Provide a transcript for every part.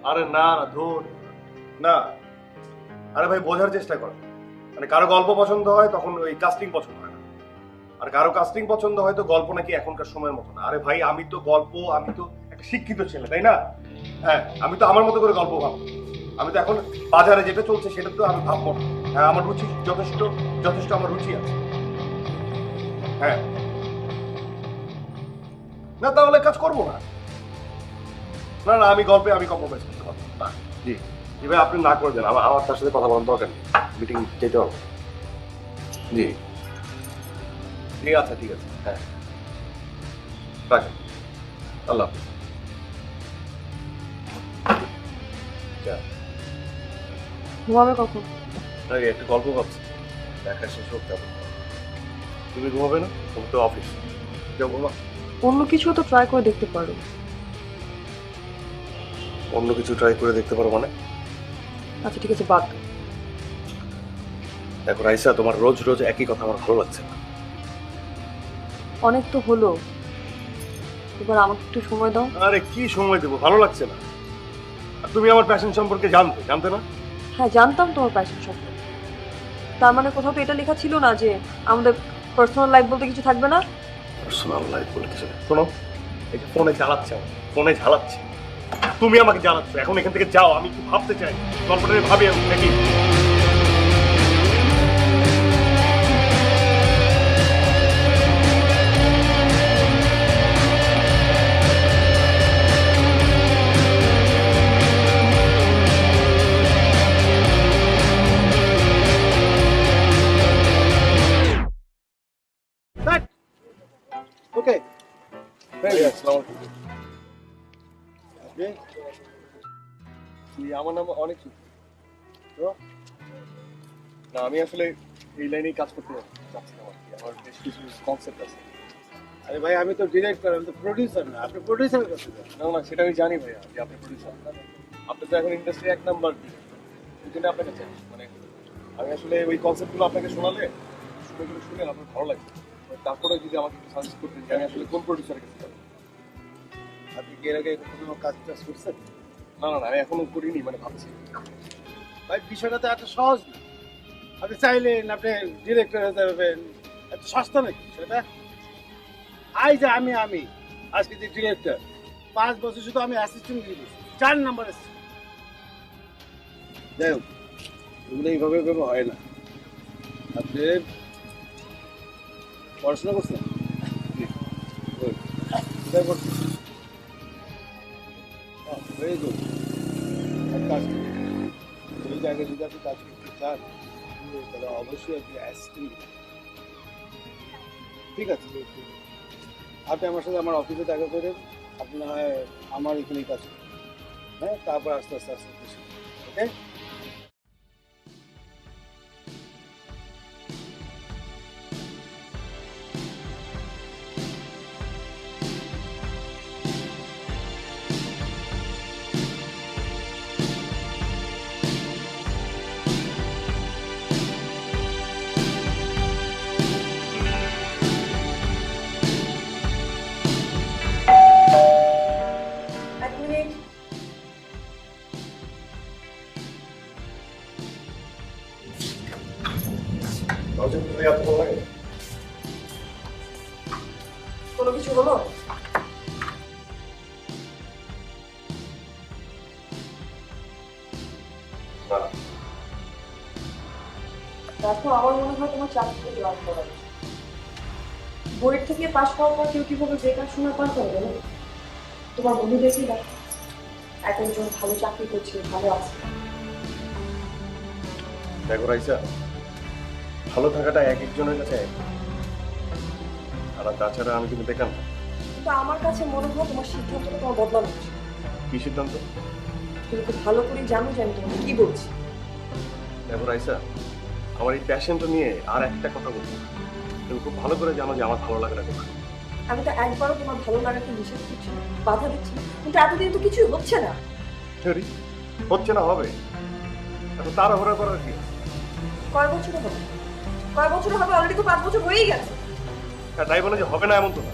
আরে না না ধর না, আরে ভাই বোঝার চেষ্টা কর। মানে কারো গল্প পছন্দ হয় তখন ওই কাস্টিং পছন্দ হয় না, আর কারো কাস্টিং পছন্দ হয় তো গল্প নাকি এখনকার সময়ের মতো না। আরে ভাই আমি তো গল্প, আমি তো একটা শিক্ষিত ছেলে তাই না? হ্যাঁ আমি তো আমার মতো করে গল্প ভাববো। আমি তো এখন বাজারে যেটা চলছে সেটা তো আমি ভাববো না। হ্যাঁ আমার রুচি যথেষ্ট, যথেষ্ট আমার রুচি আছে। হ্যাঁ না তাহলে কাজ করবো না। না না আমি গল্পে আমি কম্প্রোমাইজ করতে পারবো না। জি জি ভাই আপনি না করে দেন, আমার আমার তার সাথে কথা বলার দরকার নেই, মিটিং যেতে হবে। জি ঠিক আছে ঠিক আছে, হ্যাঁ রাখেন, আল্লাহ হাফেজ। যা, ঘুমাবে কখন? আরে একটা গল্প ভাবছি, দেখা শেষ হোক তারপর। তুমি ঘুমাবে না? তুমি তো অফিস যাও, ঘুমা। অন্য কিছু তো ট্রাই করে দেখতে পারো। অন্য কিছু ট্রাই করে দেখতে পারো মানে? আচ্ছা ঠিক আছে, বাদ দাও। দেখো রাইসা, তোমার রোজ রোজ একই কথা আমার ভালো লাগছে না। অনেক তো হলো, এবার আমাকে একটু সময় দাও। আরে কি সময় দেবো, ভালো লাগছে না। আর তুমি আমার প্যাশন সম্পর্কে জানতে জানতে না? হ্যাঁ জানতাম তোমার প্যাশন সম্পর্কে, তার মানে কোথাও তো এটা লেখা ছিল না যে আমাদের পার্সোনাল লাইফ বলতে কিছু থাকবে না। পার্সোনাল লাইফ বলে কিছু নেই। শোনো, এই যে ফোনে জ্বালাচ্ছে আমার, ফোনে ঝালাচ্ছে, তুমি আমাকে জ্বালাচ্ছ। এখন এখান থেকে যাও, আমি একটু ভাবতে চাই, গল্পটা নিয়ে ভাবি আমি নাকি। ওকে আমার নাম অনেক তো না, আমি আসলে এই লাইনেই কাজ করতে চাচ্ছিলাম আর কি। আমার বেশ কিছু কনসেপ্ট আছে। আরে ভাই আমি তো ডিরেক্টর, আমি তো প্রডিউসার না। আপনি প্রডিউসারের কাছে যান। না না সেটা আমি জানি ভাইয়া যে আপনি প্রডিউসার, আপনি তো এখন ইন্ডাস্ট্রি এক নাম্বার, এই জন্য আপনাকে চাই। মানে আমি আসলে ওই কনসেপ্টগুলো আপনাকে শোনালে শুনে শুনে আপনার ভালো লাগবে। তারপরে যদি আমাকে একটু সাজেস্ট করতেন যে আমি আসলে কোন প্রডিউসারের কাছে যাবো। আপনি কি এর আগে কোনো কাজ টাজ করছেন? না না না আমি এখনো করিনি, মানে ভাবছি। ভাই বিষয়টা তো এত সহজ না। আপনি চাইলেন আপনি ডিরেক্টর হতে পারবেন, এত সস্তা নাকি সেটা? আই যে আমি আজকে যে ডিরেক্টর, 5 বছর শুধু আমি অ্যাসিস্ট্যান্ট দিয়েছি, 4 নাম্বার এসেছি। যাই হোক, এগুলো এইভাবে এইভাবে হয় না। আপনি পড়াশোনা করছেন? Good. কোথায় করছেন? Very good. এক কাজ করুন, ওই জায়গায় যদি আপনি কাজ করতে চান তাহলে অবশ্যই আপনি অ্যাসিস্ট্যান্ট। ঠিক আছে, আপনি আমার সাথে আমার অফিসে দেখা করেন। আপনি না হয় আমার এখানেই কাজ করুন, হ্যাঁ? তারপর আস্তে আস্তে আস্তে আস্তে শিখুন। ওকে? এক মিনিট। কোনো কিছু হলো? দেখো আমার মনে হয় তোমার চাকরিতে জয়েন করা উচিত। বুয়েট থেকে পাশ করার পর কেউ কিভাবে বেকার সময় পার করবে না? তোমার বন্ধুদেরকেই দেখো, এক একজন ভালো চাকরি করছে, ভালো আছে। দেখো রাইসা, ভালো থাকাটা এক একজনের কাছে এক। আর তাছাড়া আমি কিন্তু বেকার না। কিন্তু আমার কাছে মনে হয় তোমার সিদ্ধান্তটা তোমার বদলানো উচিত। কি সিদ্ধান্ত? তুমি খুব ভালো করে জানো যে আমি তোমাকে কি বলছি। দেখো রাইসা, আমার এই প্যাশনটা নিয়ে আর একটা কথা বলবো। তুমি খুব ভালো করে জানো যে আমার ভালো লাগাটা কোথায়। আমি তো একবারও তোমার ভালো লাগাকে নিষেধ করছি না, বাধা দিচ্ছি না, কিন্তু এতদিন তো কিছুই হচ্ছে না। সরি, হচ্ছে না হবে, এত তাড়াহুড়া করার কি? কয় বছর হবে? কয় বছর হবে? অলরেডি তো 5 বছর হয়েই গেছে। হ্যাঁ তাই বলে যে হবে না এমন তো না।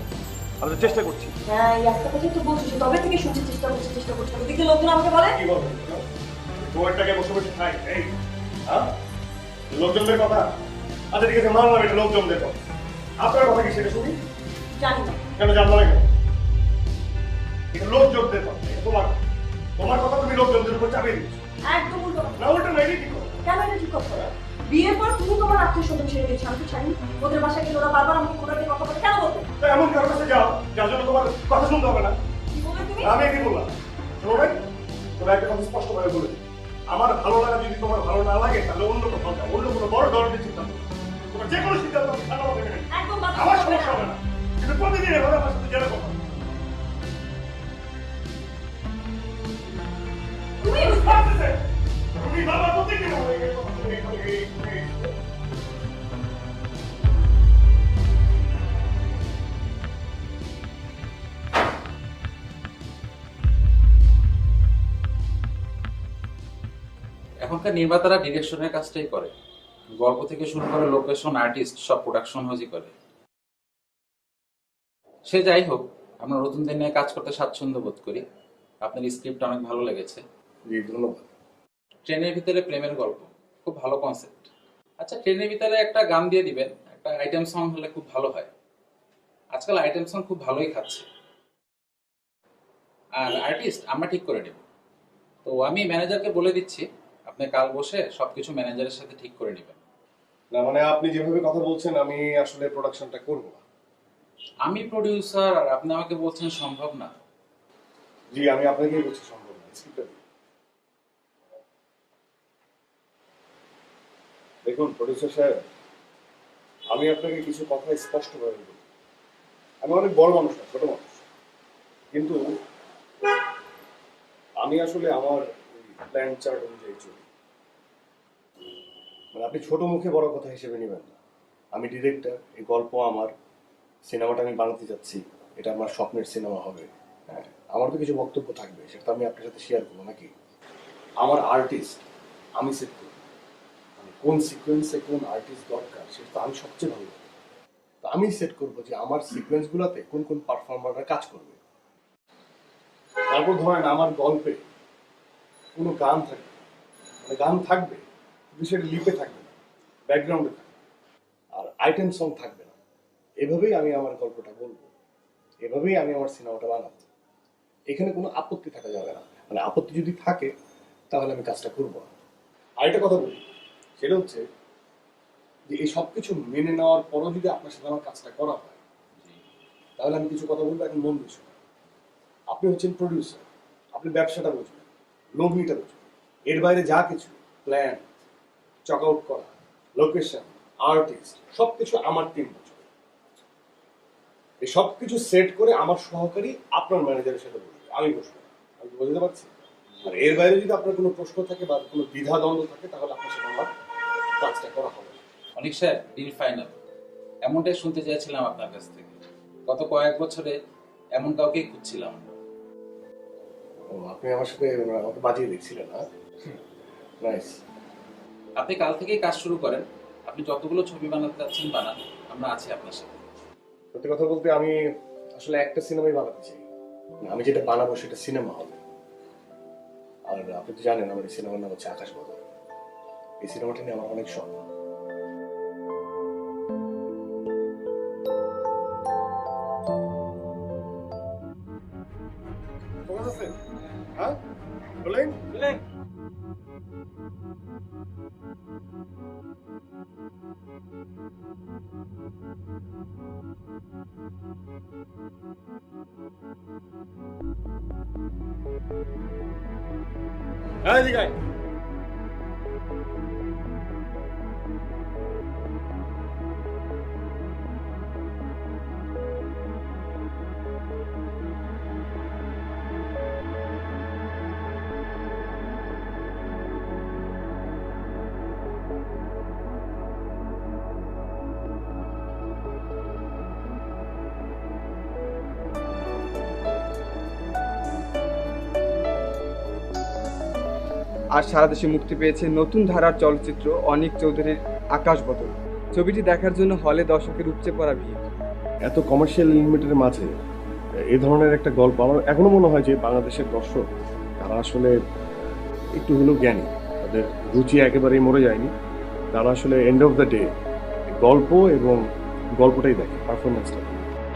আমি তো চেষ্টা করছি। হ্যাঁ, এই একটা কথা তো বলছিস, তবে থেকে শুনছি চেষ্টা করছি। ওদিকে লোকজন আমাকে বলে কি বলবো বউয়েরটাকে বসে বসে খাই এই হ্যাঁ লোকজনদের কথা। আচ্ছা ঠিক আছে মানলাম এটা লোকজনদের কথা, আপনার কথা কি সেটা শুনি? জানি না। কেন জানবো না কেন? এটা লোকজনদের কথা, এটা তোমার কথা তুমি লোকজনদের উপর চাপিয়ে দিচ্ছ। একদম উল্টো কথা। না ওটা না, এটা কি কথা? কেন এটা ঠিক কথা? বিয়ের পর তুমি তোমার আত্মীয় স্বজন ছেড়ে দিয়েছো, আমি তো ছাড়িনি। ওদের বাসায় গেলে ওরা বারবার আমাকে ওনাকে কথা বলে, কেন বলবে? তা এমন কারোর কাছে যাও যার জন্য তোমার কথা শুনতে হবে না। কি বলবে তুমি? আমি কি বললাম শোনো ভাই, তোমার একটা কথা স্পষ্ট করে বলে দিই, আমার ভালো লাগা যদি তোমার ভালো না লাগে তাহলে অন্য কোথাও যাও, অন্য কোনো বড় ধরনের সিদ্ধান্ত নাও। তোমার যে কোনো সিদ্ধান্ত আমি ঠান্ডা মাথায় মেনে নিই। একদম বাদ আমার দিতে হবে সমস্যা না। হবে না, কিন্তু প্রতিদিন এভাবে আমার সাথে জেরা কথা তুমি তুমি বাবা প্রতিদিন আমার এই কথা বলে, এই এখনকার নির্মাতারা ডিরেকশনের কাজটাই করে, গল্প থেকে শুরু করে লোকেশন, আর্টিস্ট সব প্রোডাকশন হাউসই করে। সে যাই হোক, আমরা নতুনদের নিয়ে কাজ করতে স্বাচ্ছন্দ্য বোধ করি। আপনার স্ক্রিপ্ট অনেক ভালো লেগেছে। জি ধন্যবাদ। ট্রেনের ভিতরে প্রেমের গল্প, খুব ভালো কনসেপ্ট। আচ্ছা, ট্রেনের ভিতরে একটা গান দিয়ে দিবেন, একটা আইটেম সং হলে খুব ভালো হয়। আজকাল আইটেম সং খুব ভালোই খাচ্ছে। আর আর্টিস্ট আমরা ঠিক করে নেব। তো আমি ম্যানেজারকে বলে দিচ্ছি, আপনি কাল বসে সবকিছু ম্যানেজারের সাথে ঠিক করে নেবেন। না মানে আপনি যেভাবে কথা বলছেন আমি আসলে প্রোডাকশনটা করব না। আমি প্রডিউসার আর আপনি আমাকে বলছেন সম্ভব না। জি আমি আপনাকেই বলছি সম্ভব না। স্ক্রিপ্টটা দিন। দেখুন প্রডিউসার সাহেব, আমি আপনাকে কিছু কথা স্পষ্টভাবে বলি। আমি অনেক বড় মানুষ না, ছোট মানুষ, কিন্তু আমি আসলে আমার প্ল্যান চার্ট অনুযায়ী চলি। মানে আপনি ছোট মুখে বড় কথা হিসেবে নেবেন না। আমি ডিরেক্টর, এই গল্প আমার, সিনেমাটা আমি বানাতে যাচ্ছি, এটা আমার স্বপ্নের সিনেমা হবে। হ্যাঁ আমার তো কিছু বক্তব্য থাকবে, সেটা তো আমি আপনার সাথে শেয়ার করবো নাকি? আমার আর্টিস্ট আমি সেট করব, মানে কোন সিকোয়েন্সে কোন আর্টিস্ট দরকার সেটা তো আমি সবচেয়ে ভালো জানি। তো আমি সেট করবো যে আমার সিকোয়েন্সগুলোতে কোন কোন পারফর্মাররা কাজ করবে। তারপর ধরেন আমার গল্পে কোনো গান থাকবে, মানে গান থাকবে কিন্তু সেটা লিপে থাকবে না, ব্যাকগ্রাউন্ডে থাকবে, আর আইটেম সং থাকবে না। এভাবেই আমি আমার গল্পটা বলবো, এভাবেই আমি আমার সিনেমাটা বানাবো। এখানে কোনো আপত্তি থাকা যাবে না, মানে আপত্তি যদি থাকে তাহলে আমি কাজটা করবো না। আরেকটা কথা বলি, সেটা হচ্ছে যে এই সব কিছু মেনে নেওয়ার পরও যদি আপনার সাথে আমার কাজটা করা হয় তাহলে আমি কিছু কথা বলবো, এখন মন দিয়ে শুনুন। আপনি হচ্ছেন প্রডিউসার, আপনি ব্যবসাটা বুঝবেন, লগ্নিটা বুঝবেন, এর বাইরে যা কিছু প্ল্যান, চক আউট করা, লোকেশন, আর্টিস্ট সবকিছু আমার টিম বুঝবে। এই সব কিছু সেট করে আমার সহকারী আপনার ম্যানেজারের সাথে বসবে, আমি বসবো না। আমি বুঝতে পারছি। আর এর বাইরে যদি আপনার কোনো প্রশ্ন থাকে বা কোনো দ্বিধাদ্বন্দ্ব থাকে তাহলে আপনার সাথে আমার কাজটা করা হবে না। অনেক স্যার, ডিল ফাইনাল। এমনটাই শুনতে চাইছিলাম আপনার কাছ থেকে। গত কয়েক বছরে এমন কাউকেই খুঁজছিলাম। ও আপনি আমার সাথে আমাকে বাজিয়ে দিচ্ছিলেন না? নাইস। আপনি কাল থেকেই কাজ শুরু করেন। আপনি যতগুলো ছবি বানাতে চাচ্ছেন বানান, আমরা আছি আপনার সাথে। সত্যি কথা বলতে আমি আসলে একটা সিনেমাই বানাতে চাই। আমি যেটা বানাবো সেটা সিনেমা হবে। আর আপনি তো জানেন আমার এই সিনেমার নাম হচ্ছে আকাশ বদল। এই সিনেমাটা নিয়ে আমার অনেক স্বপ্ন। হ্যাঁ বলেন। হ্যাঁ এদিকে আয়। আর সারা দেশে মুক্তি পেয়েছে নতুন ধারার চলচ্চিত্র অনিক চৌধুরীর আকাশ বদল। ছবিটি দেখার জন্য হলে দর্শকের উপচে পড়া ভিড়। এত কমার্শিয়াল এলিমেন্টের মাঝে এই ধরনের একটা গল্প আমার এখনো মনে হয় যে বাংলাদেশের দর্শক তারা আসলে একটু হলেও জ্ঞানী, তাদের রুচি একেবারেই মরে যায়নি। তারা আসলে এন্ড অফ দ্য ডে গল্প এবং গল্পটাই দেখে, পারফরমেন্সটা।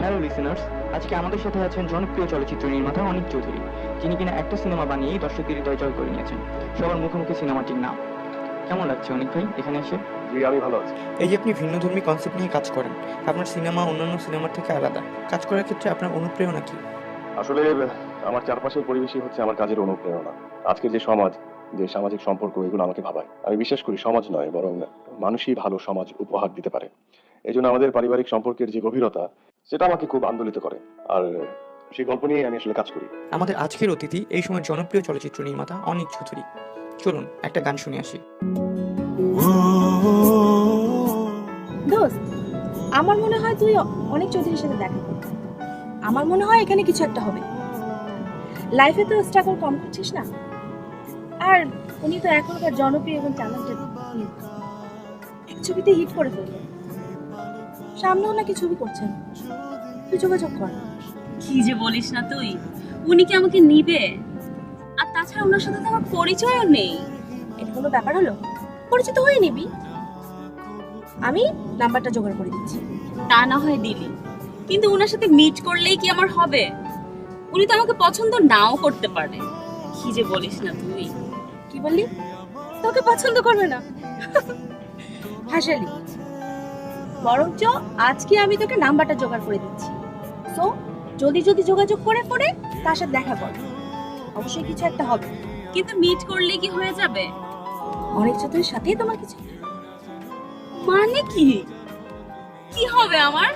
হ্যালো লিসেনার্স, আজকে আমাদের সাথে আছেন জনপ্রিয় চলচ্চিত্র নির্মাতা অনিক চৌধুরী, যিনি কিনা একটা সিনেমা বানিয়েই দর্শকদের হৃদয় জয় করে নিয়েছেন। সবার মুখে মুখে সিনেমাটির নাম। কেমন লাগছে অনিক ভাই এখানে এসে? জি, আমি ভালো আছি। এই যে আপনি ভিন্নধর্মী কনসেপ্ট নিয়ে কাজ করেন, আপনার সিনেমা অন্যান্য সিনেমার থেকে আলাদা, কাজ করার ক্ষেত্রে আপনার অনুপ্রেরণা কি? আসলে আমার চারপাশের পরিবেশই হচ্ছে আমার কাজের অনুপ্রেরণা। আজকের যে সমাজ, যে সামাজিক সম্পর্ক, এগুলো আমাকে ভাবায়। আমি বিশ্বাস করি সমাজ নয়, বরং মানুষই ভালো সমাজ উপহার দিতে পারে। এই জন্য আমাদের পারিবারিক সম্পর্কের যে গভীরতা, সেটা আমাকে খুব আন্দোলিত করে। আর সেই গল্প নিয়ে আমি আসলে কাজ করি। আমাদের আজকের অতিথি এই সময় জনপ্রিয় চলচ্চিত্র নির্মাতা অনিক চৌধুরী। চলুন একটা গান শুনে আসি। দোস্ত, আমার মনে হয় তুই অনেক চৌধুরীর সাথে দেখা করবি। আমার মনে হয় এখানে কিছু একটা হবে। লাইফে তো স্ট্রাগল কম করছিস না, আর উনি তো এখনকার জনপ্রিয় এবং ট্যালেন্টেড। এক ছবিতে হিট করে ফেলবে, সামনেও নাকি ছবি করছেন। তুই যোগাযোগ কর। কি যে বলিস না তুই, উনি কি আমাকে নিবে? আর তাছাড়া ওনার সাথে তো আমার পরিচয়ও নেই। এটা কোনো ব্যাপার হলো? পরিচিত হয়ে নিবি, আমি নাম্বারটা জোগাড় করে দিচ্ছি। তা না হয় দিলি, কিন্তু ওনার সাথে মিট করলেই কি আমার হবে? উনি তো আমাকে পছন্দ নাও করতে পারে। কি যে বলিস না তুই। কি বললি? তোকে পছন্দ করবে না? হাসালি। বরঞ্চ আজকে আমি তোকে নাম্বারটা জোগাড় করে দিচ্ছি। সো জলদি জলদি যোগাযোগ করে তার সাথে দেখা কর, অবশ্যই কিছু একটা হবে। কিন্তু মিট করলেই কি হয়ে যাবে? অনেক চৌধুরীর সাথেই তোমার কিছু। মানে কি? কি হবে আমার?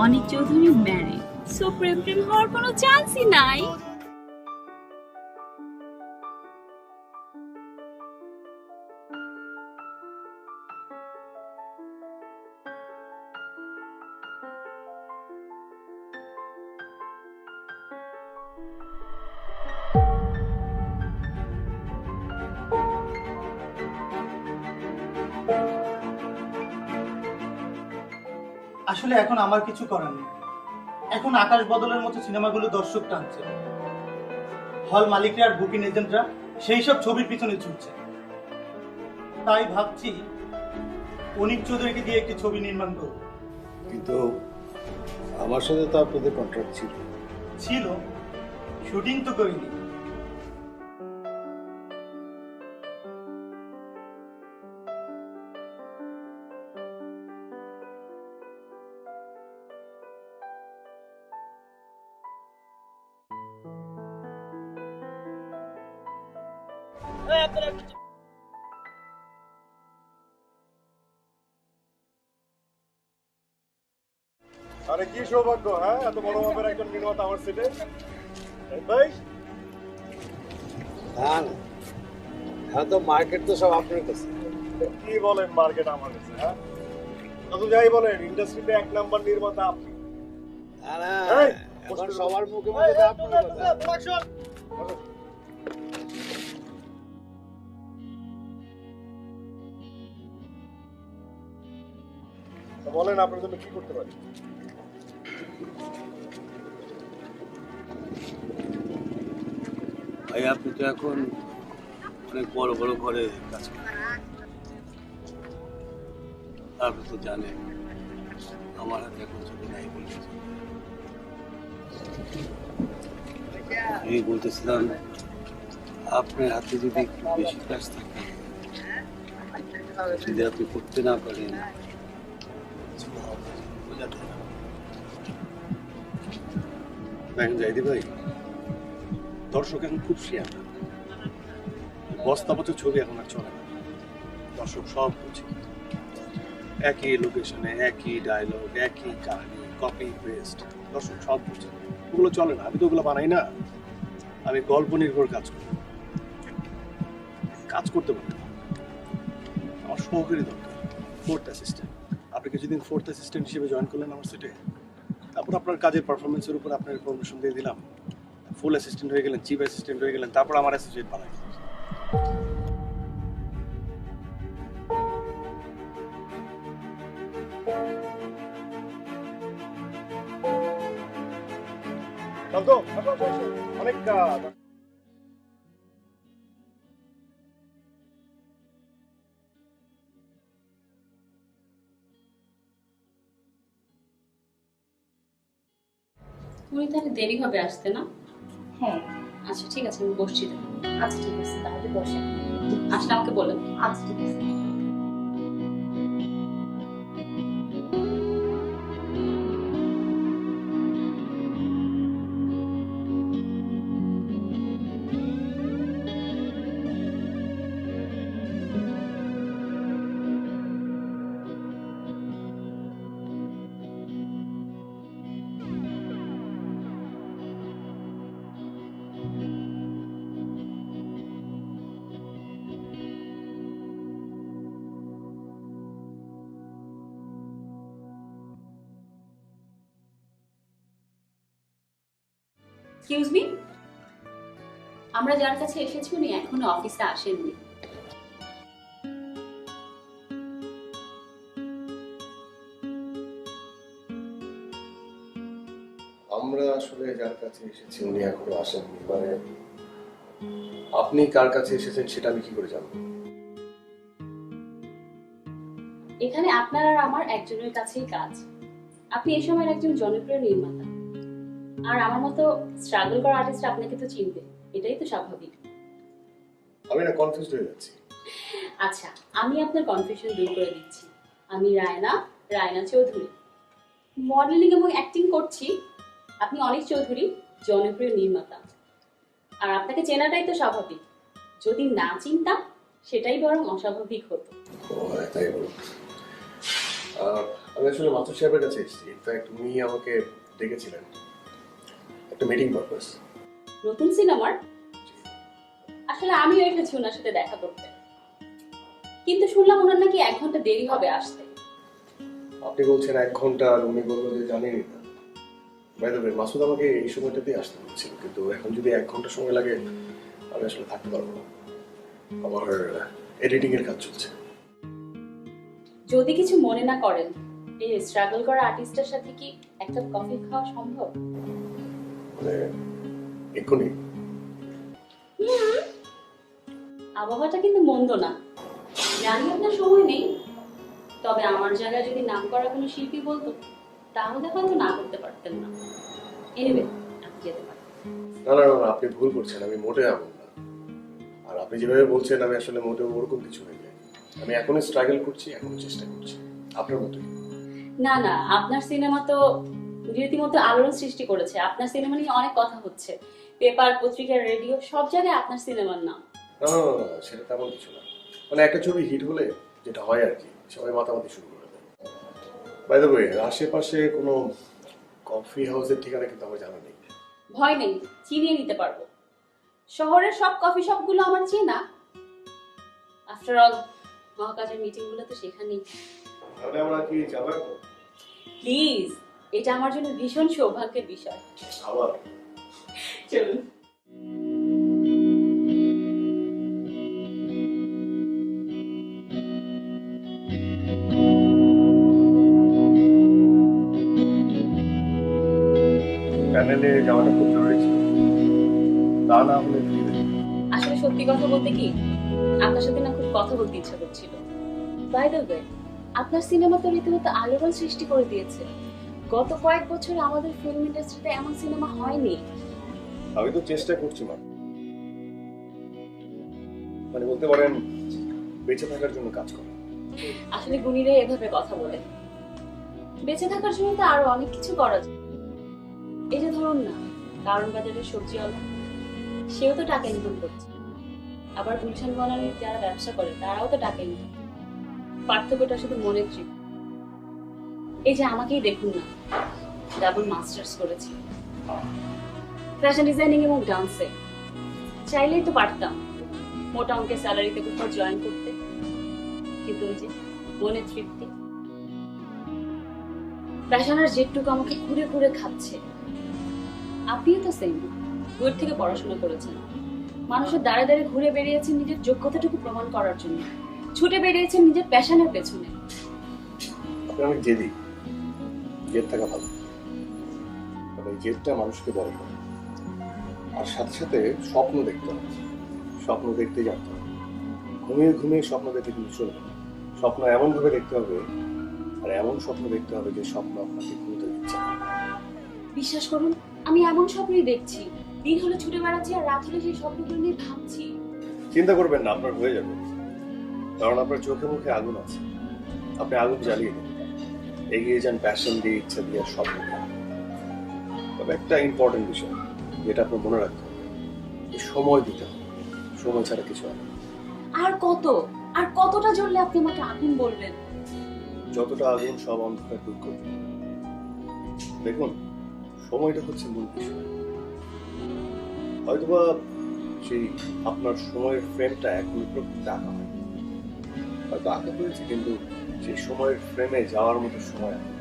অনিক চৌধুরী ম্যারিড, সো প্রেম হওয়ার কোনো চান্সই নাই। আসলে এখন আমার কিছু করার নেই। এখন আকাশ বদলের মতো সিনেমাগুলো দর্শক টানছে, হল মালিকরা আর বুকিং এজেন্টরা সেই সব ছবির পিছনে ছুটছে। তাই ভাবছি অনিক চৌধুরীকে দিয়ে একটি ছবি নির্মাণ করব। কিন্তু আমার সাথে তো আপনাদের কন্ট্রাক্ট ছিল। ছিল, শুটিং তো করিনি। আরে কি সৌভাগ্য, হ্যাঁ, এত বড় মাপের একজন নির্মাতা আমার সেটে। ভাই না না, এখন তো মার্কেট তো সব আপনার কাছে। কি বলেন, মার্কেট আমার কাছে? হ্যাঁ, যত যাই বলেন, ইন্ডাস্ট্রিতে এক নাম্বার নির্মাতা আপনি। না না, এই, এখন সবার মুখে মুখে তো আপনার কথা। বলেন আপনার জন্য কি করতে পারি? ভাই আপনি তো এখন অনেক বড় বড় ঘরে কাজ করেন, আপনি তো জানেন আমার হাতে এখন ছবি নাই বলেছে। আমি বলতেছিলাম আপনার হাতে যদি একটু বেশি কাজ থাকে, যদি আপনি করতে না পারেন, জাইদি ভাই, দর্শক এখন খুব শেয়ার, বস্তা পচা ছবি এখন আর চলে না। দর্শক সব বুঝে, একই লোকেশনে একই ডায়লগ, একই কাহিনী, কপি পেস্ট, দর্শক সব বুঝে। ওগুলো চলে না, আমি তো ওগুলো বানাই না। আমি গল্প নির্ভর কাজ করি, কাজ করতে পারি। আমার সহকারী দরকার, ফোর্থ অ্যাসিস্ট্যান্ট। আপনি কিছুদিন ফোর্থ অ্যাসিস্ট্যান্ট হিসেবে জয়েন করলেন আমার সেটে, তারপর আপনার কাজের পারফরমেন্সের উপর আপনার ইনফরমেশন দিয়ে দিলাম, ফুল অ্যাসিস্ট্যান্ট হয়ে গেলেন, চিফ অ্যাসিস্ট্যান্ট হয়ে গেলেন, তারপর আমার অ্যাসোসিয়েট বানাই। শান্ত, অনেক উনি তাহলে দেরি হবে আসতে না? হ্যাঁ। আচ্ছা ঠিক আছে, আমি বসছি তাহলে। আচ্ছা ঠিক আছে, তাহলে বসে। আসলে আমাকে বলেন। আচ্ছা ঠিক আছে। এক্সকিউজ মি, আমরা যার কাছে এসেছি উনি এখনো অফিসে আসেননি। আমরা আসলে যার কাছে এসেছি উনি এখনো আসেননি, মানে আপনি কার কাছে এসেছেন সেটা আমি কি করে জানবো? এখানে আপনার আর আমার একজনের কাছেই কাজ। আপনি এই সময়ের একজন জনপ্রিয় নির্মাতা, আর আমার মতো স্ট্রাগল করা আর্টিস্ট আপনাকে তো চিনবে, এটাই তো স্বাভাবিক। আমি না কনফিউজড হয়ে যাচ্ছি। আচ্ছা, আমি আপনার কনফিউশন দূর করে দিচ্ছি। আমি রায়না চৌধুরী, মডেলিং এবং অ্যাক্টিং করছি। আপনি অনিক চৌধুরী, জনপ্রিয় নির্মাতা। আর আপনাকে চেনাটাই তো স্বাভাবিক, যদি না চিনতাম সেটাই বরং অস্বাভাবিক হতো। ও তাই বলো। আমি আসলে মাথুর সাহেবের কাছে এসেছি। ইনফ্যাক্ট উনি আমাকে ডেকেছিলেন একটা মিটিং পারপাস। নতুন সিনেমার? আসলে আমিও এসেছি ওনার সাথে দেখা করতে, কিন্তু শুনলাম ওনার নাকি 1 ঘন্টা দেরি হবে আসতে। আপনি বলছেন 1 ঘন্টা, আর উনি বললো যে জানেনই না। বাই দ্য ওয়ে, মাসুদ আমাকে এই সময়টাতেই আসতে বলছিল, কিন্তু এখন যদি 1 ঘন্টা সময় লাগে আমি আসলে থাকতে পারবো না। আমার এডিটিং এর কাজ চলছে। যদি কিছু মনে না করেন, এই স্ট্রাগল করা আর্টিস্টের সাথে কি একটা কফি খাওয়া সম্ভব? মানে এক্ষুনি? আবহাওয়াটা কিন্তু মন্দ না। জানি আপনার সময় নেই, তবে আমার জায়গায় যদি নাম করা কোনো শিল্পী বলতো তাহলে হয়তো না করতে পারতেন না। এনিওয়ে, আপনি যেতে পারেন। না না না, আপনি ভুল করছেন। আমি মোটে এমন না। আর আপনি যেভাবে বলছেন আমি আসলে মোটেও ওরকম কিছু হয়ে যায়। আমি এখনো স্ট্রাগল করছি, এখনো চেষ্টা করছি আপনার মতোই। না না, আপনার সিনেমা তো রীতিমতো আলোড়ন সৃষ্টি করেছে। আপনার সিনেমা নিয়ে অনেক কথা হচ্ছে, পেপার, পত্রিকা, রেডিও, সব জায়গায় আপনার সিনেমার নাম। না না না, সেটা তেমন কিছু না। মানে একটা ছবি হিট হলে যেটা হয় আর কি, সবাই মাতামাতি শুরু করে দেয়। বাই দ্য ওয়ে, আশেপাশে কোনো কফি হাউসের ঠিকানা কিন্তু আমার জানা নেই। ভয় নেই, চিনিয়ে নিতে পারবো। শহরের সব কফি শপগুলো আমার চেনা। আফটার অল মহাকাশের মিটিং গুলো তো সেখানেই। তাহলে আমরা কি যাবো? প্লিজ, এটা আমার জন্য ভীষণ সৌভাগ্যের বিষয়। আবার চলুন। প্যানেলে যাওয়াটা খুব জরুরি ছিল, তা না হলে ফিরে। আসলে সত্যি কথা বলতে কি, আপনার সাথে না খুব কথা বলতে ইচ্ছা করছিল। বাই দ্য ওয়ে, আপনার সিনেমা তো রীতিমতো আলোড়ন সৃষ্টি করে দিয়েছে। গত কয়েক বছর আমাদের ফিল্ম ইন্ডাস্ট্রিতে এমন সিনেমা হয়নি। আমি তো চেষ্টা করছি মানে বলতে পারেন বেঁচে থাকার জন্য কাজ করা। আসলে গুণীরা এভাবে কথা বলে। বেঁচে থাকার জন্য তো আরো অনেক কিছু করা যায়। এই যে ধরুন না, কারণ বাজারের সবজিওয়ালা, সেও তো টাকা ইনকাম করছে। আবার গুলশান বনানীর যারা ব্যবসা করে তারাও তো টাকা ইনকাম। পার্থক্যটা শুধু মনের ট্রিপ। এই যে আমাকেই দেখুন না, ডাবল মাস্টার্স করেছি ফ্যাশন ডিজাইনিং এবং ডান্সে। চাইলেই তো পারতাম মোটা অঙ্কের স্যালারিতে কোথাও জয়েন করতে, কিন্তু ওই যে মনের তৃপ্তি। প্যাশনের যেটুকু আমাকে ঘুরে ঘুরে খাচ্ছে। আপনিও তো সেম, বুয়েট থেকে পড়াশোনা করেছেন, মানুষের দাঁড়ে দাঁড়ে ঘুরে বেরিয়েছেন নিজের যোগ্যতাটুকু প্রমাণ করার জন্য, ছুটে বেরিয়েছেন নিজের প্যাশনের পেছনে। আপনি অনেক জেদি, জেদ থাকা ভালো, তবে এই জেদটা মানুষকে বড় করে। আর সাথে সাথে স্বপ্ন দেখতে হবে, স্বপ্ন দেখতে জানতে হবে। ঘুমিয়ে ঘুমিয়ে স্বপ্ন দেখতে কিন্তু চলবে না। স্বপ্ন এমনভাবে দেখতে হবে, আর এমন স্বপ্ন দেখতে হবে যে স্বপ্ন আপনাকে ঘুমতে দিচ্ছে না। বিশ্বাস করুন, আমি এমন স্বপ্নই দেখছি। দিন হলে ছুটে বেড়াচ্ছি আর রাত হলে সেই স্বপ্নগুলো নিয়ে ভাবছি। চিন্তা করবেন না, আপনার হয়ে যাবে, কারণ আপনার চোখে মুখে আগুন আছে। আপনি আগুন জ্বালিয়ে দিন, এগিয়ে যান প্যাশন দিয়ে, ইচ্ছা দিয়ে, আর স্বপ্ন দিয়ে। তবে একটা ইম্পর্টেন্ট বিষয় যেটা আপনার মনে রাখতে হবে, যে সময় দিতে হবে। সময় ছাড়া কিছু হয় না। আর কতটা জ্বললে আপনি আমাকে আগুন বলবেন? যতটা আগুন সব অন্ধকার দূর করবে। দেখুন, সময়টা হচ্ছে মূল বিষয়। হয়তোবা সেই আপনার সময়ের ফ্রেমটা এখনো প্রকৃতিতে আঁকা হয়নি, হয়তো আঁকা হয়েছে, কিন্তু সেই সময়ের ফ্রেমে যাওয়ার মতো সময় আছে।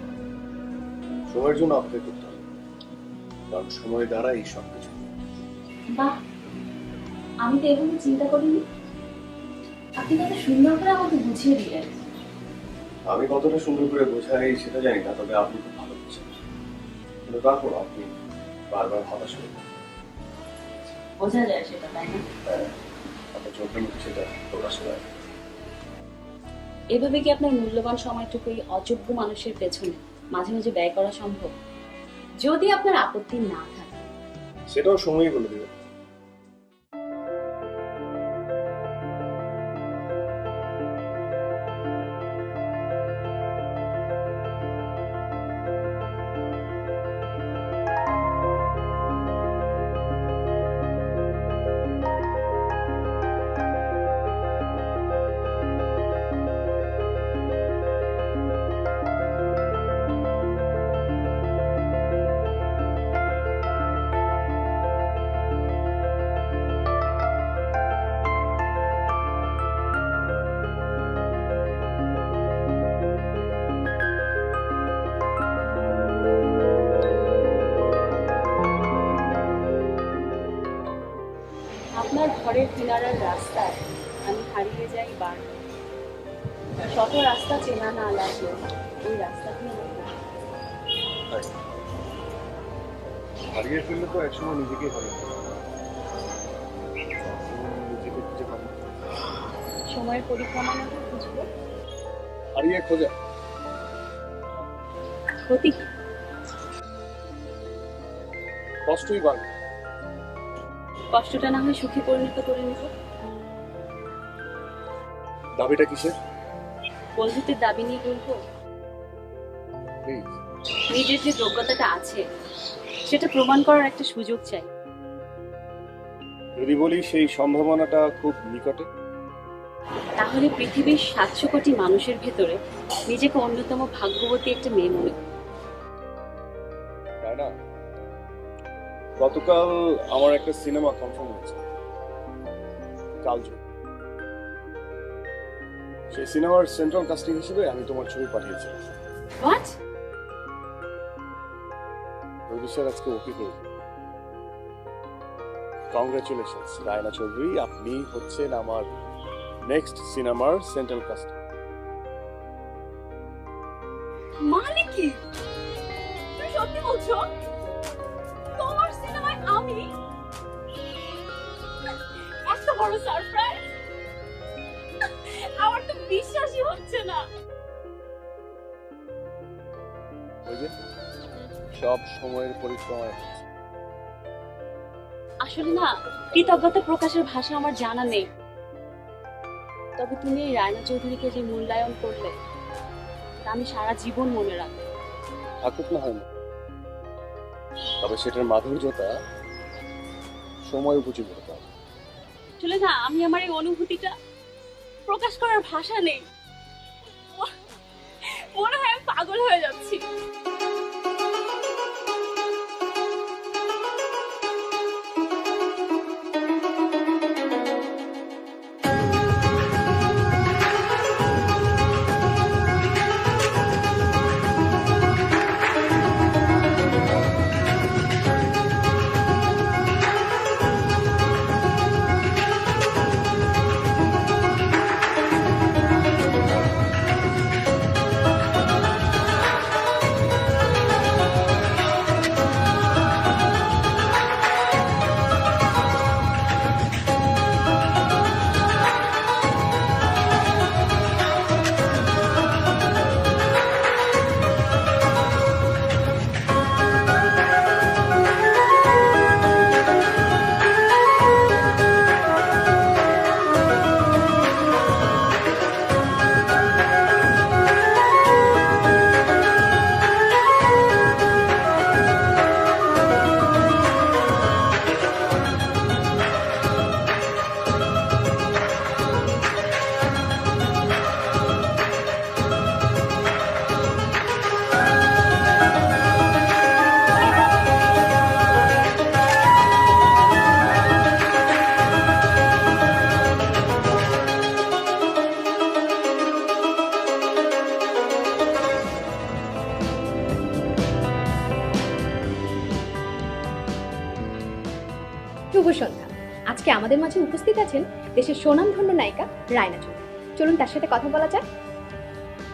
সময়ের জন্য অপেক্ষা করতে হবে, কারণ সময় দ্বারাই সব কিছু। বাহ, আমি তো এভাবে চিন্তা করিনি। আপনি কত সুন্দর করে আমাকে বুঝিয়ে দিলেন। আমি কতটা সুন্দর করে বোঝাই সেটা জানি না, তবে আপনি খুব ভালো বোঝেন। কিন্তু তারপর আপনি বারবার হতাশ হয়ে যান। বোঝা যায় সেটা, তাই না? আপনার চোখের মুখে সেটা প্রকাশ পায়। এভাবে কি আপনার মূল্যবান সময়টুকু এই অযোগ্য মানুষের পেছনে মাঝে মাঝে ব্যয় করা সম্ভব? যদি আপনার আপত্তি না থাকে। সেটাও সময়ই বলে দেবে। আপনার ঘরের কিনারার রাস্তায় আমি হারিয়ে যাই বার। শত রাস্তা চেনা না লাগলেও ওই রাস্তা দিয়ে হারিয়ে ফেললে তো একসময় নিজেকে হারিয়ে ফেলবে। নিজেকে খুঁজে পাবে। সময়ের পরিক্রমা বুঝবো হারিয়ে খোঁজা ক্ষতি কি? কষ্টই বাড়বে। কষ্টটা না হয় সুখে পরিণত করে নিব। দাবিটা কিসের? বন্ধুত্বের দাবি নিয়ে বলবো। প্লিজ। নিজের যে যোগ্যতাটা আছে সেটা প্রমাণ করার একটা সুযোগ চাই। যদি বলি সেই সম্ভাবনাটা খুব নিকটে, তাহলে পৃথিবীর ৭০০ কোটি মানুষের ভেতরে নিজেকে অন্যতম ভাগ্যবতী একটা মেয়ে মনে করি। তাই না? গতকাল আমার একটা সিনেমা কনফার্ম হয়েছে, কালজয়ী। সেই সিনেমার সেন্ট্রাল কাস্টিং হিসেবে আমি তোমার ছবি পাঠিয়েছি। হোয়াট? প্রডিউসার আজকে ওকে করে কংগ্রেচুলেশনস রায়না চৌধুরী, আপনি হচ্ছেন আমার নেক্সট সিনেমার সেন্ট্রাল কাস্টিং। মানে কি? তুমি সত্যি বলছো? তোমার সিনেমায় আমি? এত বড় সারপ্রাইজ! আমার তো বিশ্বাসই হচ্ছে না। ওই যে সব সময়ের পরিক্রমায়। আসলে না, কৃতজ্ঞতা প্রকাশের ভাষা আমার জানা নেই। তবে তুমি এই রায়না চৌধুরীকে যে মূল্যায়ন করলে তা আমি সারা জীবন মনে রাখবো। থাকুক না হয় না, তবে সেটার মাধুর্যতা সময় উপযোগী হতে হবে। আসলে না, আমি আমার এই অনুভূতিটা প্রকাশ করার ভাষা নেই। মনে হয় আমি পাগল হয়ে যাচ্ছি। সন্ধ্যা। আজকে আমাদের মাঝে উপস্থিত আছেন দেশের স্বনামধন্য নায়িকা রায়না চৌধুরী। চলুন তার সাথে কথা বলা যাক।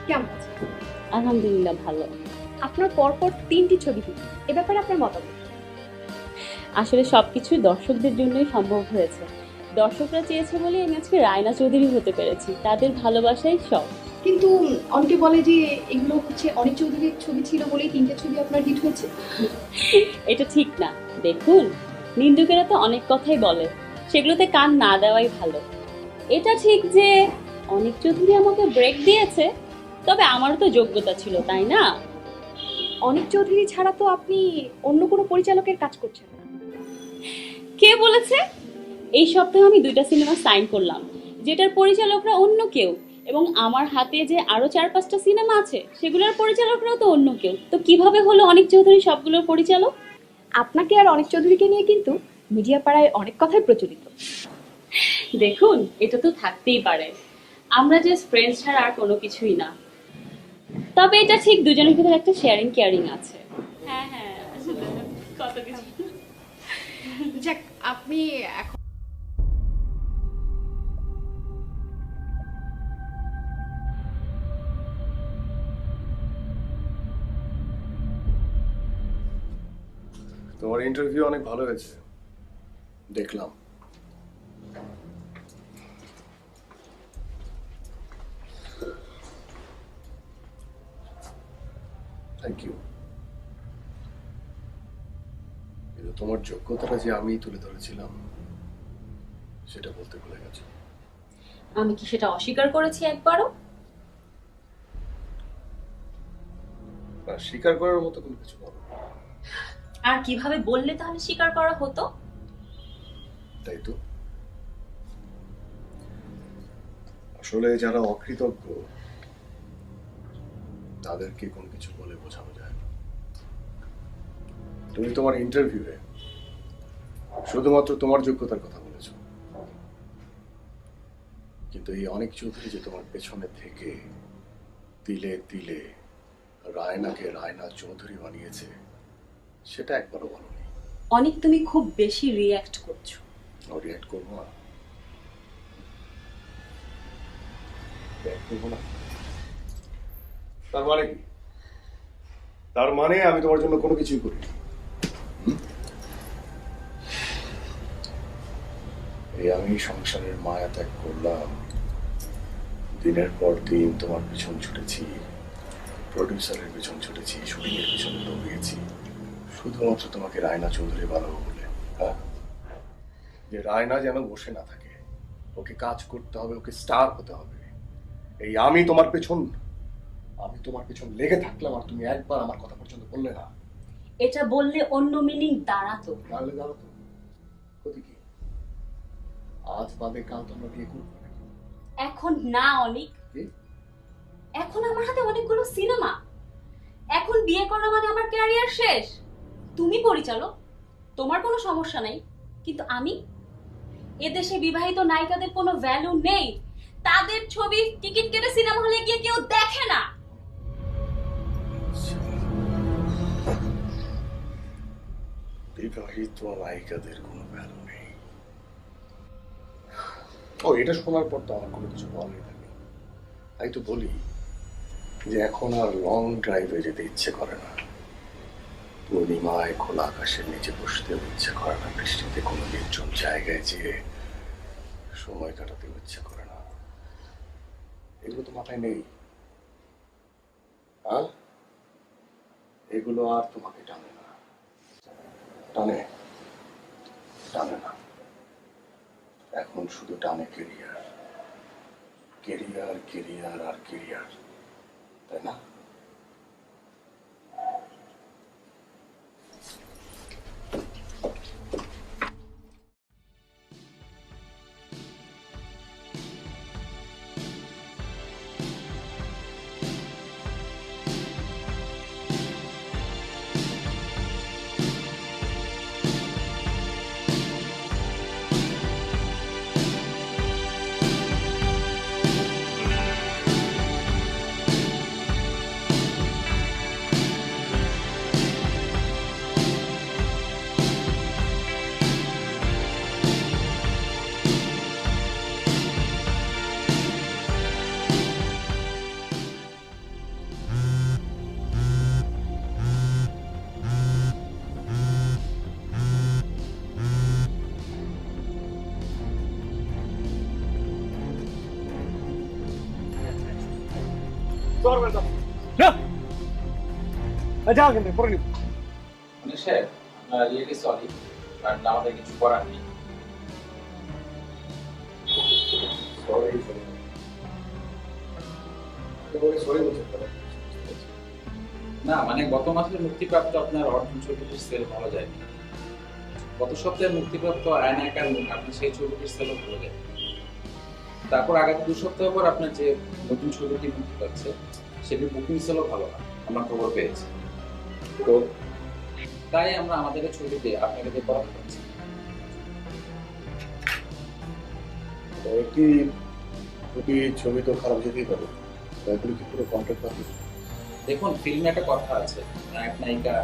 কেমন আছেন? আলহামদুলিল্লাহ ভালো। আপনার পরপর 3টি ছবি দিন, এ ব্যাপারে আপনার মতামত? আসলে সবকিছুই দর্শকদের জন্যই সম্ভব হয়েছে। দর্শকরা চেয়েছে বলে আমি আজকে রায়না চৌধুরী হতে পেরেছি। তাদের ভালোবাসাই সব। কিন্তু অনেকে বলে যে এগুলো হচ্ছে অনিক চৌধুরীর ছবি ছিল বলেই 3টে ছবি আপনার হিট হয়েছে। এটা ঠিক না। দেখুন, নিন্দুকেরা তো অনেক কথাই বলে, সেগুলোতে কান না দেওয়াই ভালো। এটা ঠিক যে অনিক চৌধুরী আমাকে ব্রেক দিয়েছে, তবে আমারও তো যোগ্যতা ছিল, তাই না? অনিক চৌধুরী ছাড়া তো আপনি অন্য কোনো পরিচালকের কাজ করছেন না। কে বলেছে? এই সপ্তাহে আমি 2টা সিনেমা সাইন করলাম, যেটার পরিচালকরা অন্য কেউ, এবং আমার হাতে যে আরো 4-5টা সিনেমা আছে সেগুলোর পরিচালকরাও তো অন্য কেউ। তো কিভাবে হলো অনিক চৌধুরী সবগুলোর পরিচালক? আপনাকে আর অনিক চৌধুরীকে নিয়ে কিন্তু মিডিয়া পাড়ায় অনেক কথাই প্রচলিত। দেখুন, এটা তো থাকতেই পারে, আমরা যে ফ্রেন্ডস ছাড়া আর কোনো কিছুই না। তবে এটা ঠিক দুজনের ভিতরে একটা শেয়ারিং কেয়ারিং আছে। হ্যাঁ হ্যাঁ, আসলে কত কিছু। যাক, আপনি এখন তোমার ইন্টারভিউ অনেক ভালো হয়েছে, দেখলাম। Thank you. কিন্তু তোমার যোগ্যতাটা যে আমি তুলে ধরেছিলাম সেটা বলতে ভুলে গেছো। আমি কি সেটা অস্বীকার করেছি একবারও? না, স্বীকার করার মতো কোনো কিছু বলো। আর কিভাবে বললে তাহলে স্বীকার করা হতো? তাই তো, আসলে যারা অকৃতজ্ঞ তাদেরকে কোনো কিছু বলে বোঝানো যায় না। তুমি তোমার ইন্টারভিউয়ে শুধুমাত্র তোমার যোগ্যতার কথা বলেছো, কিন্তু এই অনিক চৌধুরী যে তোমার পেছনে থেকে তিলে তিলে রায়নাকে রায়না চৌধুরী বানিয়েছে সেটা একবারও বলোনি। অনেক তুমি খুব বেশি রিয়্যাক্ট করছো। রিয়্যাক্ট করবো না? রিয়্যাক্ট করবো না তার মানে কি? তার মানে আমি তোমার জন্য কোনো কিছুই করিনি। এই আমি সংসারের মায়া ত্যাগ করলাম, দিনের পর দিন তোমার পিছন ছুটেছি, প্রডিউসারের পিছন ছুটেছি, শুটিং এর পিছনে দৌড়িয়েছি, শুধুমাত্র তোমাকে রায়না চৌধুরী বানাবো বলে। হ্যাঁ, যে রায়না যেন বসে না থাকে, ওকে কাজ করতে হবে, ওকে স্টার হতে হবে। এই আমি তোমার পেছন লেগে থাকলাম আর তুমি একবার আমার কথা পর্যন্ত বললে না। এটা বললে অন্য মিনিং দাঁড়াতো। তাহলে দাঁড়াতো, ক্ষতি কি? আজ বাদে কাল তোমরা বিয়ে করবে নাকি? এখন না অনিক, এখন আমার হাতে অনেকগুলো সিনেমা। এখন বিয়ে করা মানে আমার ক্যারিয়ার শেষ। তুমি পরিচালক, তোমার কোনো সমস্যা নাই, কিন্তু আমি? এদেশে বিবাহিত নায়িকাদের কোনো ভ্যালু নেই। তাদের ছবি টিকিট কেটে সিনেমা হলে গিয়ে কেউ দেখে না। বিবাহিত নায়িকাদের কোনো ভ্যালু নেই? ও, এটা শোনার পর তো আমার কোনো কিছু বলারই থাকে। তাই তো বলি যে এখন আর লং ড্রাইভে যেতে ইচ্ছে করে না, পূর্ণিমায় খোলা আকাশের নিচে বসতেও ইচ্ছে করে না, বৃষ্টিতে কোনো নির্জন জায়গায় যেয়ে সময় কাটাতেও ইচ্ছে করে না। এগুলো তো মাথায় নেই। হ্যাঁ, এগুলো আর তোমাকে টানে না। টানে টানে না, এখন শুধু টানে কেরিয়ার, কেরিয়ার, কেরিয়ার আর কেরিয়ার, তাই না? হবে না। যাও কিন্তু পরে নিব। মানে স্যার আমরা রিয়েলি সরি, বাট আমাদের কিছু করার নেই। সরি সরি বলছেন কেন? না মানে গত মাসে মুক্তিপ্রাপ্ত আপনার অর্জুন ছবিটির সেল ভালো যায়নি। গত সপ্তাহে মুক্তিপ্রাপ্ত আয়না একার আপনার সেই ছবিটির সেলও ভালো যায়। তারপর আগামী 2 সপ্তাহ পর আপনার যে নতুন ছবিটি মুক্তি পাচ্ছে সেটির বুকিং সেলও ভালো না, আমরা খবর পেয়েছি। তো তাই আমরা আমাদের এই ছবিতে আপনাকে দিয়ে করাতে পারছি। একটি দুটি ছবি তো খারাপ যেতেই পারে, তারপরে কি পুরো কন্ট্রাক্ট পাবে? দেখুন, ফিল্মে একটা কথা আছে, নায়ক নায়িকা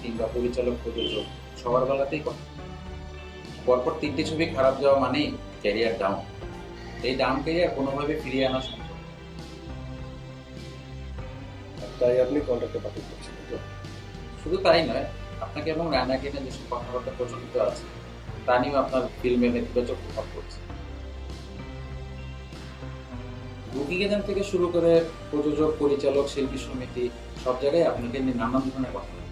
কিংবা পরিচালক প্রযোজক সবার বেলাতেই কথা। পরপর 3টে ছবি খারাপ যাওয়া মানেই ক্যারিয়ার ডাউন। এই ডাউন ক্যারিয়ার কোনোভাবে ফিরিয়ে আনা সম্ভব। তাই আপনি কন্ট্রাক্টে বাতিল করছেন তো? শুধু তাই নয়, আপনাকে এবং রায়নাকে নিয়ে যেসব কথাবার্তা প্রচলিত আছে তা নিয়েও আপনার ফিল্মে নেতিবাচক প্রভাব পড়ছে। বুকিং এজেন্ট থেকে শুরু করে প্রযোজক, পরিচালক, শিল্পী সমিতি সব জায়গায় আপনাকে নিয়ে নানান ধরনের কথা বলে।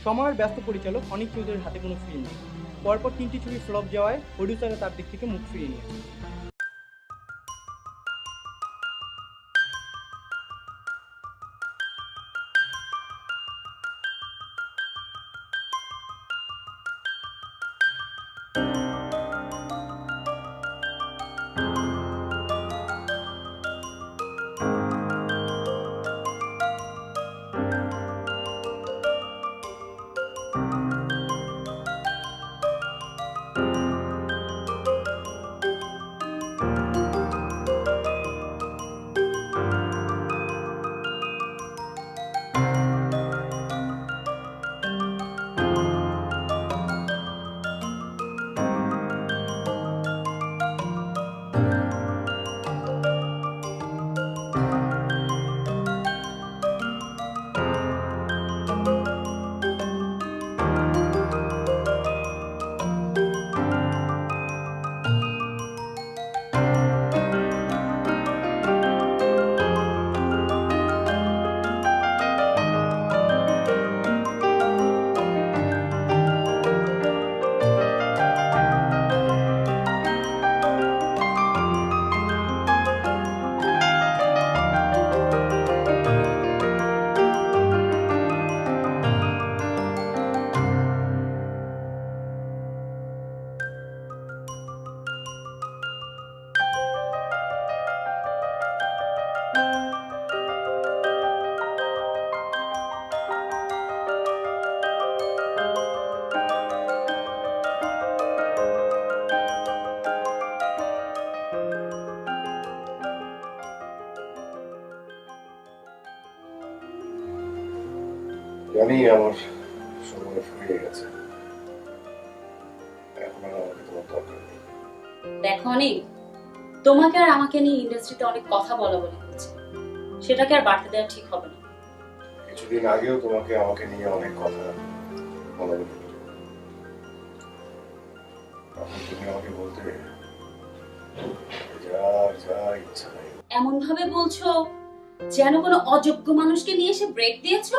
সময়ের ব্যস্ত পরিচালক অনিক চৌধুরীর হাতে কোনো ফিল্ম নেই। পরপর 3টি ছবি ফ্লপ যাওয়ায় প্রডিউসাররা তার দিক থেকে মুখ ফিরিয়ে নিয়েছে। জানি আমার সময় ফুরিয়ে গেছে, এখন আর আমাকে তোমার দরকার নেই। দেখো অনেক, তোমাকে আর আমাকে নিয়ে ইন্ডাস্ট্রিতে অনেক কথা বলা বলি হচ্ছে, সেটাকে আর বাড়তে দেওয়া ঠিক হবে না। কিছুদিন আগেও তোমাকে আমাকে নিয়ে অনেক কথা বলা বলি, তখন তুমি আমাকে বলতে যা যা ইচ্ছা নাই। এমন ভাবে বলছো যেন কোনো অযোগ্য মানুষকে নিয়ে এসে ব্রেক দিয়েছো।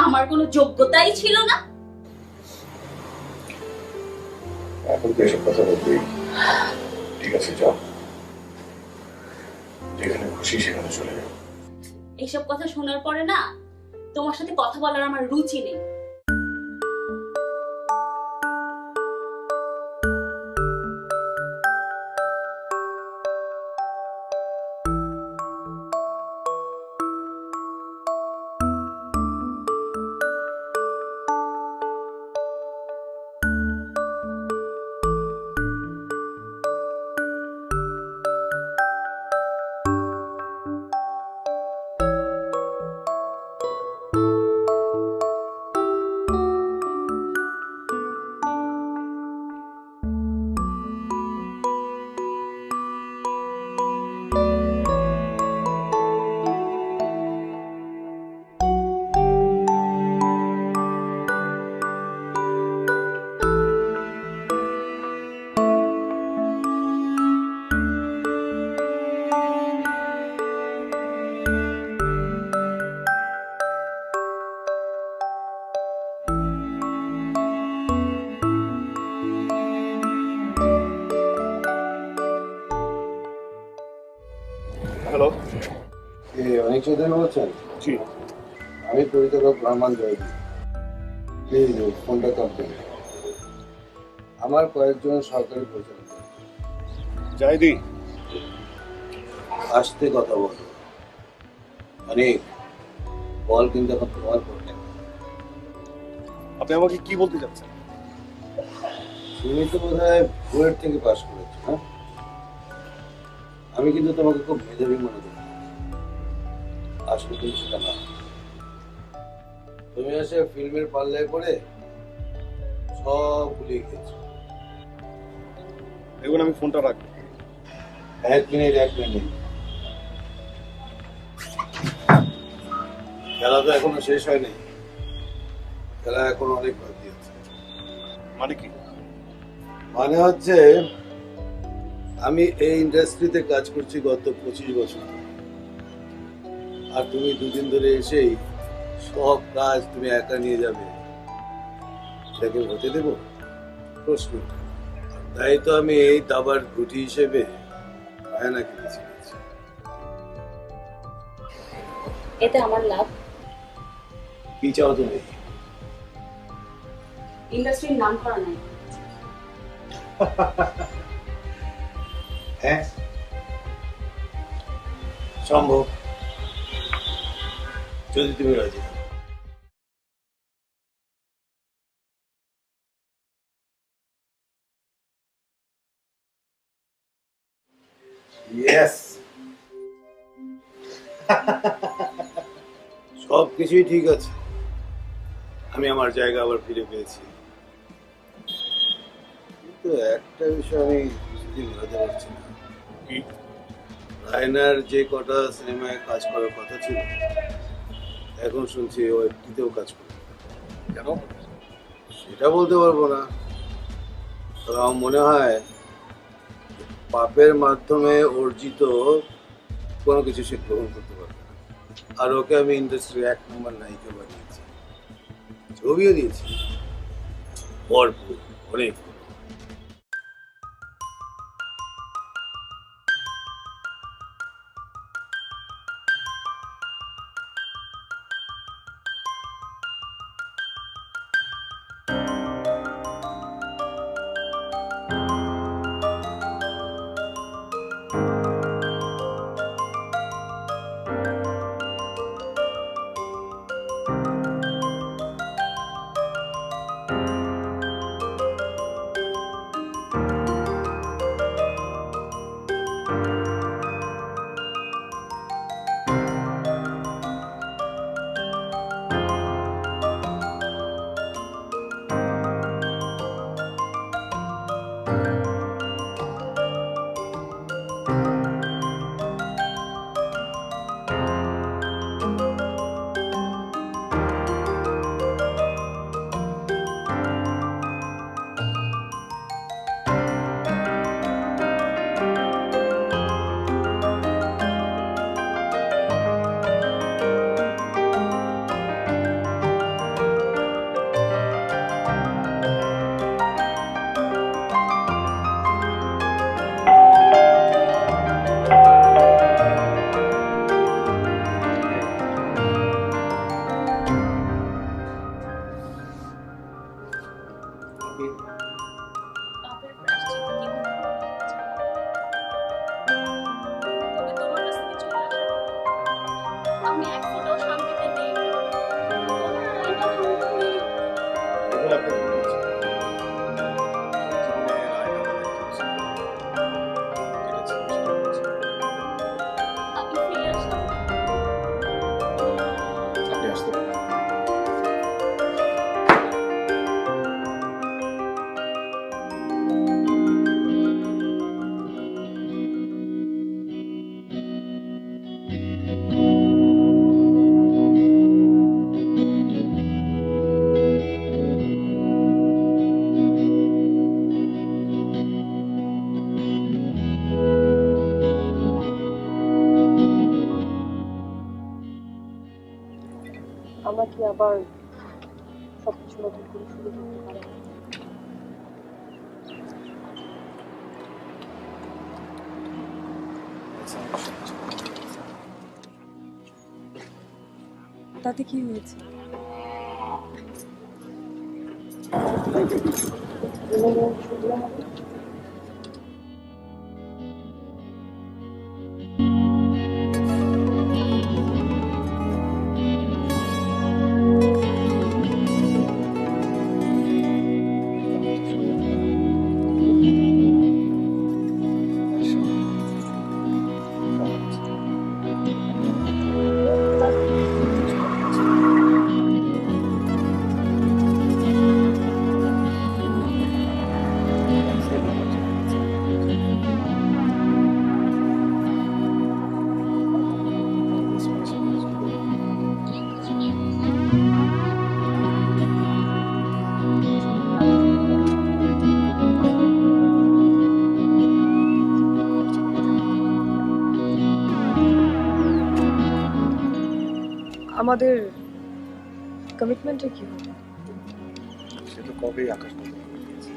আমার কোনো যোগ্যতাই ছিল না। এখন তো এসব কথা বলতেই। ঠিক আছে, যাও, যেখানে খুশি সেখানে চলে যাও। এইসব কথা শোনার পরে না তোমার সাথে কথা বলার আমার রুচি নেই। অনেক চৌধুরী বলছেন? জি। আমি পরিচালক রহমান জয়দী। প্লিজ ফোনটা কাটবেন। আমার কয়েকজন সরকারি পরিচালক জায়দি, আসতে কথা বল। অনেক বল কিন্তু এখন তোমার করলেন। আপনি আমাকে কি বলতে চাচ্ছেন? তুমি তো বোধ হয় বুয়েট থেকে পাশ করেছো, না? আমি কিন্তু তোমাকে খুব মেধাবী মনে করি। আসলে তুমি সেটা না। তুমি এসে ফিল্মের পাল্লায় পড়ে সব ভুলিয়ে গেছো। দেখুন, আমি ফোনটা রাখবো। 1 মিনিট। খেলা তো এখনো শেষ হয়নি। খেলা এখনো অনেক বাকি আছে। মানে কি? মানে হচ্ছে আমি এই ইন্ডাস্ট্রিতে কাজ করছি গত 25 বছর, আর তুমি দুদিন ধরে এসেই সব কাজ তুমি একা নিয়ে যাবে, এটাকে হতে দেব? প্রশ্ন। তাই তো আমি এই দাবার গুটি হিসেবে আয়নাকে বেছে নিয়েছি। এতে আমার লাভ। কি চাও তুমি? ইন্ডাস্ট্রির নাম করা নাই। হ্যাঁ, সম্ভব, যদি তুমি রাজি হও। ইয়েস, সব কিছুই ঠিক আছে। আমি আমার জায়গা আবার ফিরে পেয়েছি, কিন্তু একটা বিষয় আমি কিছুদিন মেলাতে পারছি না। কি? রায়নার যে কটা সিনেমায় কাজ করার কথা ছিল, এখন শুনছি ও একটিতেও কাজ করে। কেন? সেটা বলতে পারবো না, তবে আমার মনে হয় পাপের মাধ্যমে অর্জিত কোনো কিছু সে গ্রহণ করতে পারবে না। আর ওকে আমি ইন্ডাস্ট্রির 1 নম্বর নায়িকা বানিয়েছি, ছবিও দিয়েছি ভরপুর, অনেক। পাপের প্রায়শ্চিত্ত কিভাবে তবে তোমার কাছ থেকে চলে আসার পর আমি এক ফোঁটাও শান্তিতে নেই। দেখুন, আপনি ভুল করছেন। জীবনে রায়না বলে একজন ছিল। যেটা ছিল সেটা হচ্ছে। আমি ফিরে আসলাম। আপনি আসতে পারেন। আমরা কি আবার সবকিছু নতুন করে শুরু করতে পারি? তাতে কি হয়েছে? আমাদের কমিটমেন্টে কি হবে? সে তো কবেই আকাশ বদল করে দিয়েছে।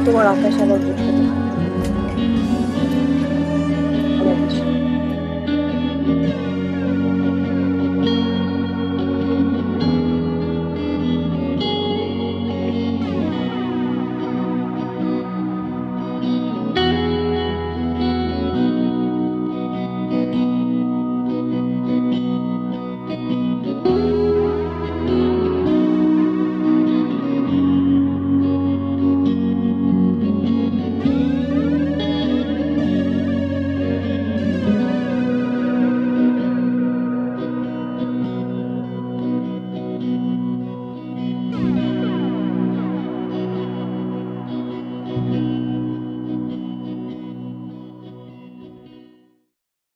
তোমার আকাশ আবার বুঝতে